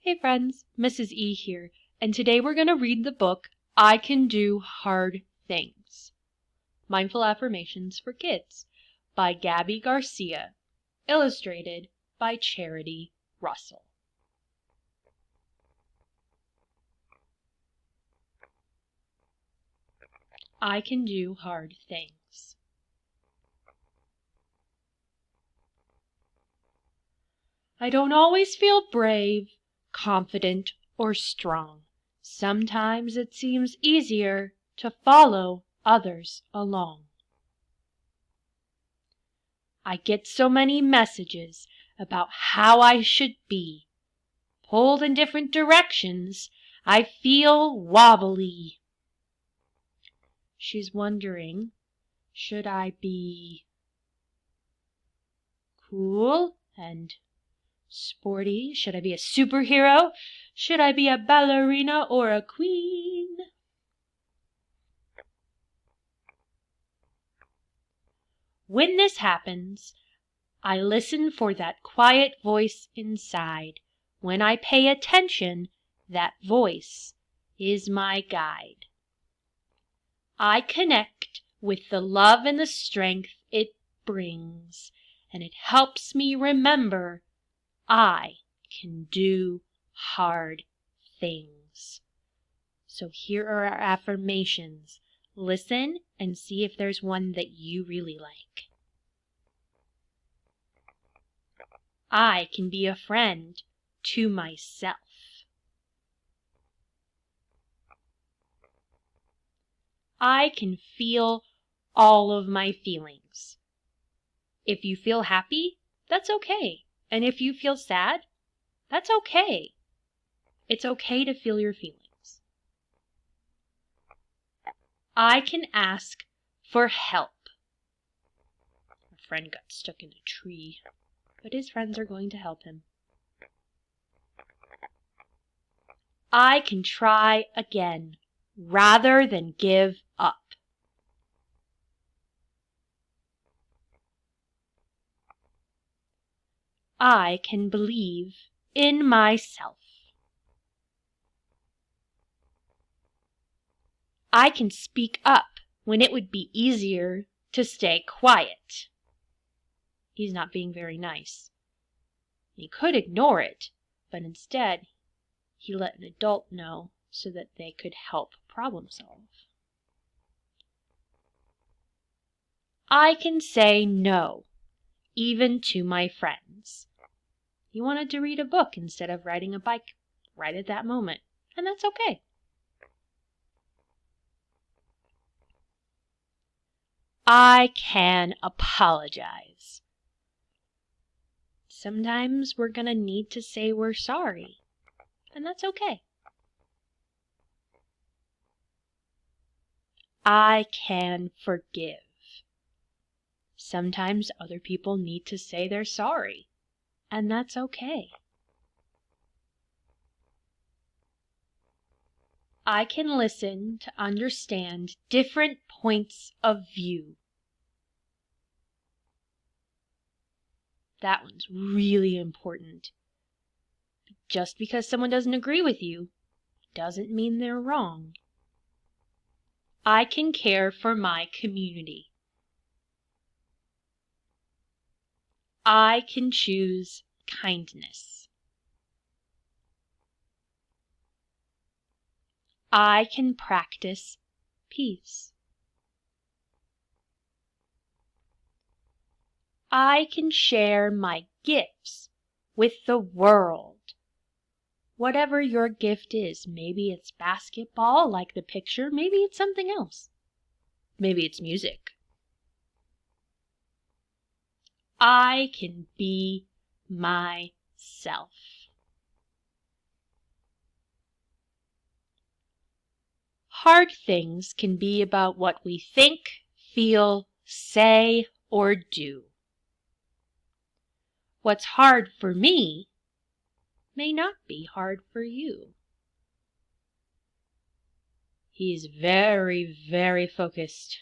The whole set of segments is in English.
Hey friends, Mrs. E here, and today we're going to read the book I Can Do Hard Things. Mindful Affirmations for Kids by Gabby Garcia, illustrated by Charity Russell. I can do hard things. I don't always feel brave, confident, or strong. Sometimes it seems easier to follow others along. I get so many messages about how I should be. Pulled in different directions, I feel wobbly. She's wondering, should I be cool and sporty? Should I be a superhero? Should I be a ballerina or a queen? When this happens, I listen for that quiet voice inside. When I pay attention, that voice is my guide. I connect with the love and the strength it brings, and it helps me remember I can do hard things. So here are our affirmations. Listen and see if there's one that you really like. I can be a friend to myself. I can feel all of my feelings. If you feel happy, that's okay. And if you feel sad, that's okay. It's okay to feel your feelings. I can ask for help. A friend got stuck in a tree, but his friends are going to help him. I can try again rather than give up. I can believe in myself. I can speak up when it would be easier to stay quiet. He's not being very nice. He could ignore it, but instead he let an adult know so that they could help problem solve. I can say no, even to my friends. He wanted to read a book instead of riding a bike right at that moment, and that's okay. I can apologize. Sometimes we're going to need to say we're sorry, and that's okay. I can forgive. Sometimes other people need to say they're sorry, and that's okay. I can listen to understand different points of view. That one's really important. Just because someone doesn't agree with you doesn't mean they're wrong. I can care for my community. I can choose kindness. I can practice peace. I can share my gifts with the world. Whatever your gift is, maybe it's basketball like the picture, maybe it's something else. Maybe it's music. I can be myself. Hard things can be about what we think, feel, say, or do. What's hard for me may not be hard for you. He's very, very focused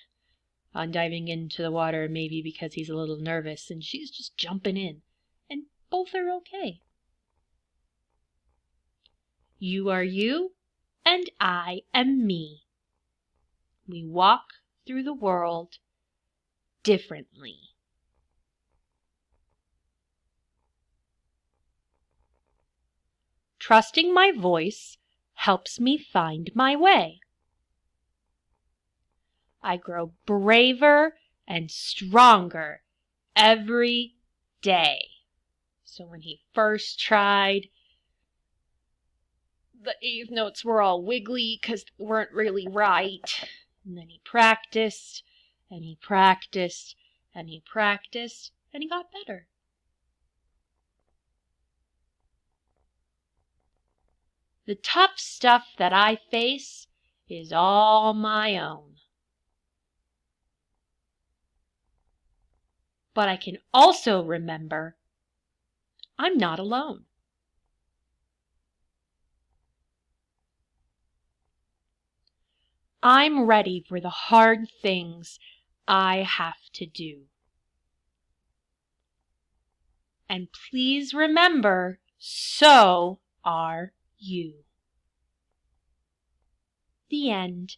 on diving into the water, maybe because he's a little nervous, and she's just jumping in, and both are okay. You are you, and I am me. We walk through the world differently. Trusting my voice helps me find my way. I grow braver and stronger every day. So when he first tried, the eighth notes were all wiggly because they weren't really right. And then he practiced, and he practiced, and he practiced, and he got better. The tough stuff that I face is all my own. But I can also remember I'm not alone. I'm ready for the hard things I have to do. And please remember, so are you. The end.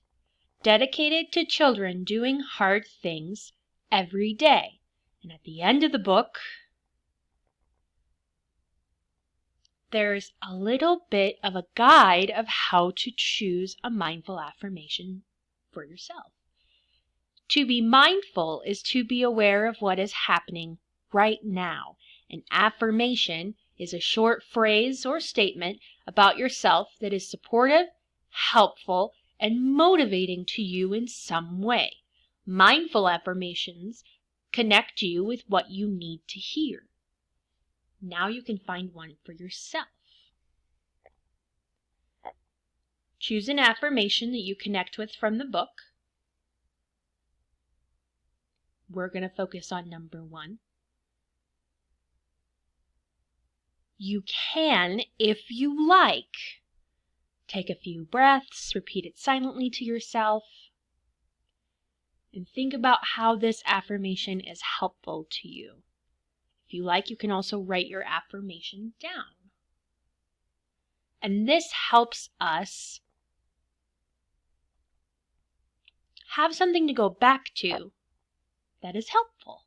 Dedicated to children doing hard things every day. And at the end of the book, there's a little bit of a guide of how to choose a mindful affirmation for yourself. To be mindful is to be aware of what is happening right now. An affirmation is a short phrase or statement about yourself that is supportive, helpful, and motivating to you in some way. Mindful affirmations connect you with what you need to hear. Now you can find one for yourself. Choose an affirmation that you connect with from the book. We're going to focus on number 1. You can, if you like, take a few breaths, repeat it silently to yourself, and think about how this affirmation is helpful to you. If you like, you can also write your affirmation down. And this helps us have something to go back to that is helpful.